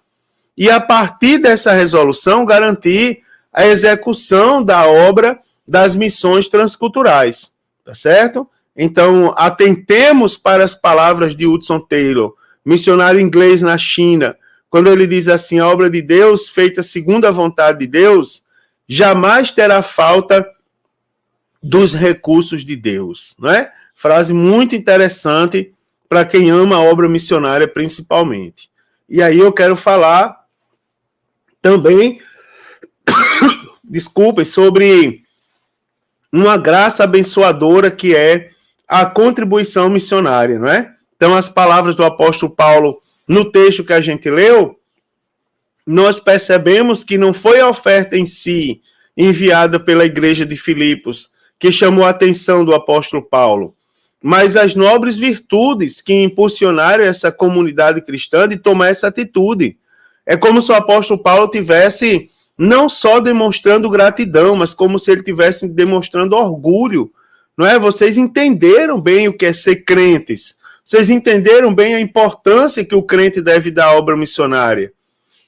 E, a partir dessa resolução, garantir a execução da obra das missões transculturais. Tá certo? Então, atentemos para as palavras de Hudson Taylor, missionário inglês na China, quando ele diz assim: a obra de Deus, feita segundo a vontade de Deus, jamais terá falta dos recursos de Deus. Não é? Frase muito interessante para quem ama a obra missionária, principalmente. E aí eu quero falar também, desculpem, sobre uma graça abençoadora que é a contribuição missionária, não é? Então, as palavras do apóstolo Paulo no texto que a gente leu, nós percebemos que não foi a oferta em si enviada pela igreja de Filipos que chamou a atenção do apóstolo Paulo, mas as nobres virtudes que impulsionaram essa comunidade cristã de tomar essa atitude. É como se o apóstolo Paulo tivesse não só demonstrando gratidão, mas como se ele tivesse demonstrando orgulho. Não é? Vocês entenderam bem o que é ser crentes. Vocês entenderam bem a importância que o crente deve dar à obra missionária.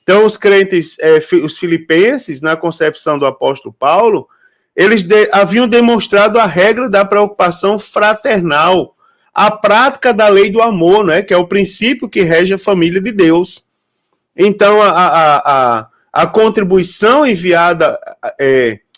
Então, os crentes, os filipenses, na concepção do apóstolo Paulo, eles haviam demonstrado a regra da preocupação fraternal, a prática da lei do amor, não é? Que é o princípio que rege a família de Deus. Então, a contribuição enviada,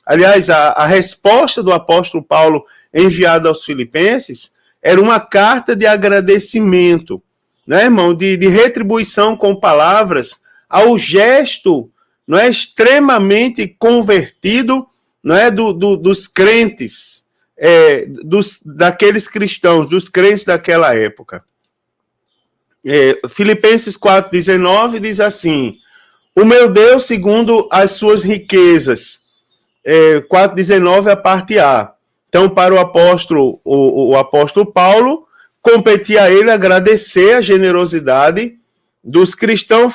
aliás, a resposta do apóstolo Paulo enviada aos filipenses era uma carta de agradecimento, né, irmão? De retribuição com palavras ao gesto, não é, extremamente convertido, não é, dos crentes, daqueles cristãos, dos crentes daquela época. Filipenses 4,19 diz assim: o meu Deus, segundo as suas riquezas. 4,19 a parte A. Então, para o apóstolo Paulo, competia a ele agradecer a generosidade dos cristãos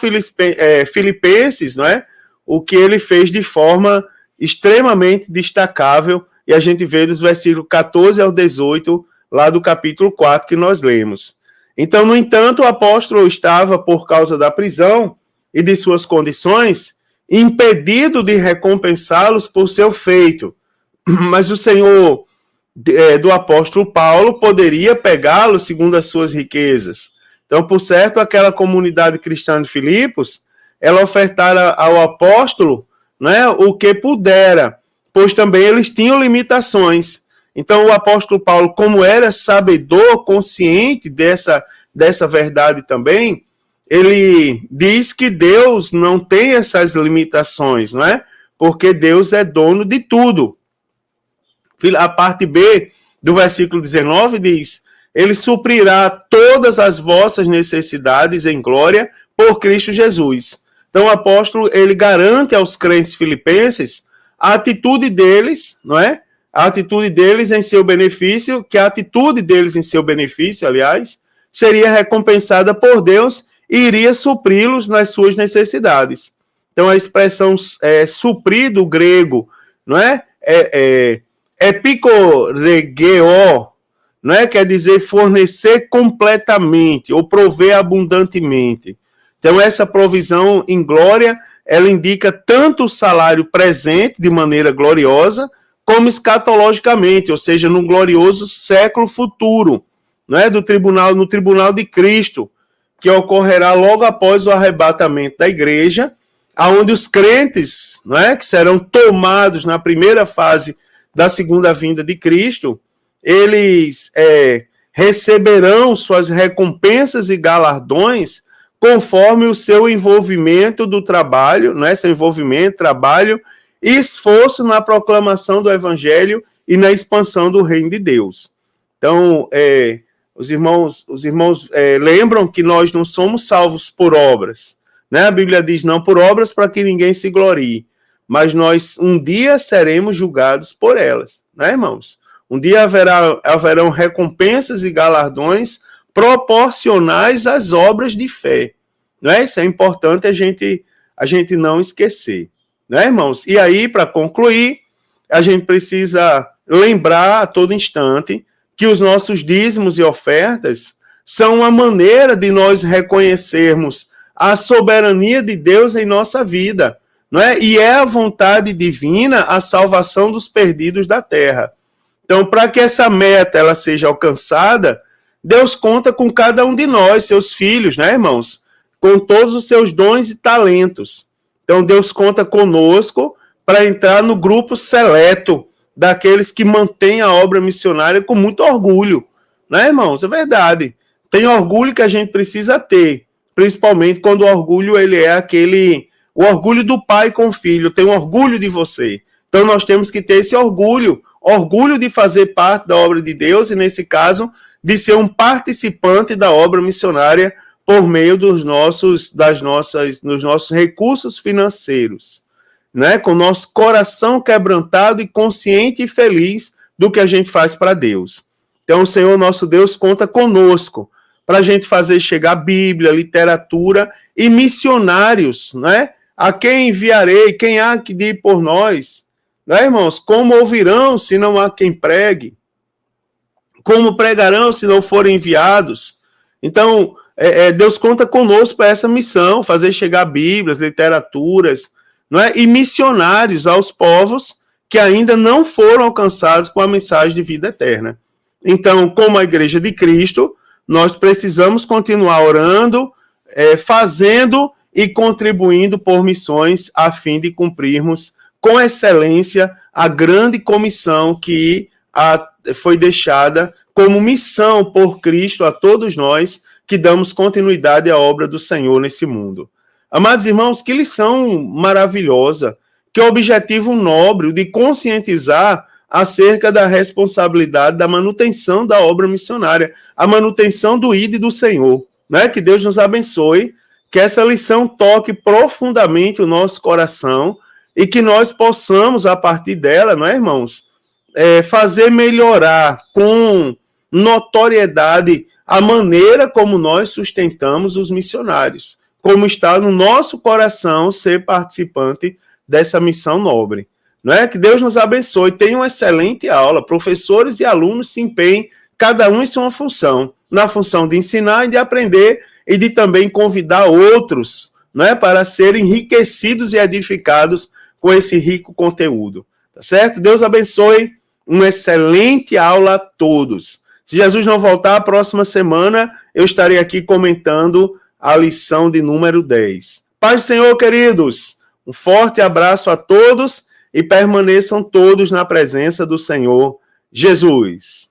filipenses, não é? O que ele fez de forma extremamente destacável, e a gente vê dos versículos 14 ao 18 lá do capítulo 4 que nós lemos. Então, no entanto, o apóstolo estava, por causa da prisão e de suas condições, impedido de recompensá-los por seu feito. Mas o Senhor do apóstolo Paulo poderia pegá-lo segundo as suas riquezas. Então, por certo, aquela comunidade cristã de Filipos, ela ofertara ao apóstolo, né, o que pudera, pois também eles tinham limitações. Então, o apóstolo Paulo, como era sabedor, consciente dessa verdade também, ele diz que Deus não tem essas limitações, não é? Porque Deus é dono de tudo. A parte B do versículo 19 diz: Ele suprirá todas as vossas necessidades em glória por Cristo Jesus. Então, o apóstolo, ele garante aos crentes filipenses a atitude deles, não é? A atitude deles em seu benefício, que a atitude deles em seu benefício, aliás, seria recompensada por Deus e iria supri-los nas suas necessidades. Então, a expressão suprir do grego, não é? Epicoregeo, não é? Quer dizer fornecer completamente ou prover abundantemente. Então, essa provisão em glória, ela indica tanto o salário presente de maneira gloriosa, como escatologicamente, ou seja, no glorioso século futuro, não é? No tribunal de Cristo, que ocorrerá logo após o arrebatamento da igreja, aonde os crentes, não é? Que serão tomados na primeira fase da segunda vinda de Cristo, eles receberão suas recompensas e galardões conforme o seu envolvimento do trabalho, né? Seu envolvimento, trabalho e esforço na proclamação do evangelho e na expansão do reino de Deus. Então, os irmãos lembram que nós não somos salvos por obras, né? A Bíblia diz não por obras para que ninguém se glorie, mas nós um dia seremos julgados por elas, né, irmãos? Um dia haverão recompensas e galardões proporcionais às obras de fé, não é? Isso é importante a gente não esquecer, né, irmãos? E aí, para concluir, a gente precisa lembrar a todo instante que os nossos dízimos e ofertas são uma maneira de nós reconhecermos a soberania de Deus em nossa vida, não é? E é a vontade divina a salvação dos perdidos da terra. Então, para que essa meta ela seja alcançada, Deus conta com cada um de nós, seus filhos, né, irmãos? Com todos os seus dons e talentos. Então, Deus conta conosco para entrar no grupo seleto daqueles que mantêm a obra missionária com muito orgulho, né, irmãos? É verdade. Tem orgulho que a gente precisa ter, principalmente quando o orgulho ele é o orgulho do pai com o filho. Tem orgulho de você. Então, nós temos que ter esse orgulho de fazer parte da obra de Deus e, nesse caso, de ser um participante da obra missionária por meio dos nossos recursos financeiros, né? Com o nosso coração quebrantado e consciente e feliz do que a gente faz para Deus. Então, o Senhor nosso Deus conta conosco para a gente fazer chegar Bíblia, literatura e missionários, né? A quem enviarei, quem há que ir por nós? Né, irmãos? Como ouvirão se não há quem pregue? Como pregarão se não forem enviados? Então, Deus conta conosco para essa missão, fazer chegar Bíblias, literaturas, não é? E missionários aos povos que ainda não foram alcançados com a mensagem de vida eterna. Então, como a Igreja de Cristo, nós precisamos continuar orando, fazendo e contribuindo por missões a fim de cumprirmos com excelência a grande comissão que foi deixada como missão por Cristo a todos nós que damos continuidade à obra do Senhor nesse mundo. Amados irmãos, que lição maravilhosa, que objetivo nobre de conscientizar acerca da responsabilidade da manutenção da obra missionária, a manutenção do ID do Senhor, né? Que Deus nos abençoe, que essa lição toque profundamente o nosso coração e que nós possamos, a partir dela, não é, irmãos, fazer melhorar com notoriedade a maneira como nós sustentamos os missionários, como está no nosso coração ser participante dessa missão nobre. Não é? Que Deus nos abençoe. Tenha uma excelente aula. Professores e alunos se empenhem cada um em sua função, na função de ensinar e de aprender e de também convidar outros, né, para serem enriquecidos e edificados com esse rico conteúdo. Tá certo? Deus abençoe, uma excelente aula a todos. Se Jesus não voltar, a próxima semana eu estarei aqui comentando a lição de número 10. Paz do Senhor, queridos! Um forte abraço a todos e permaneçam todos na presença do Senhor Jesus.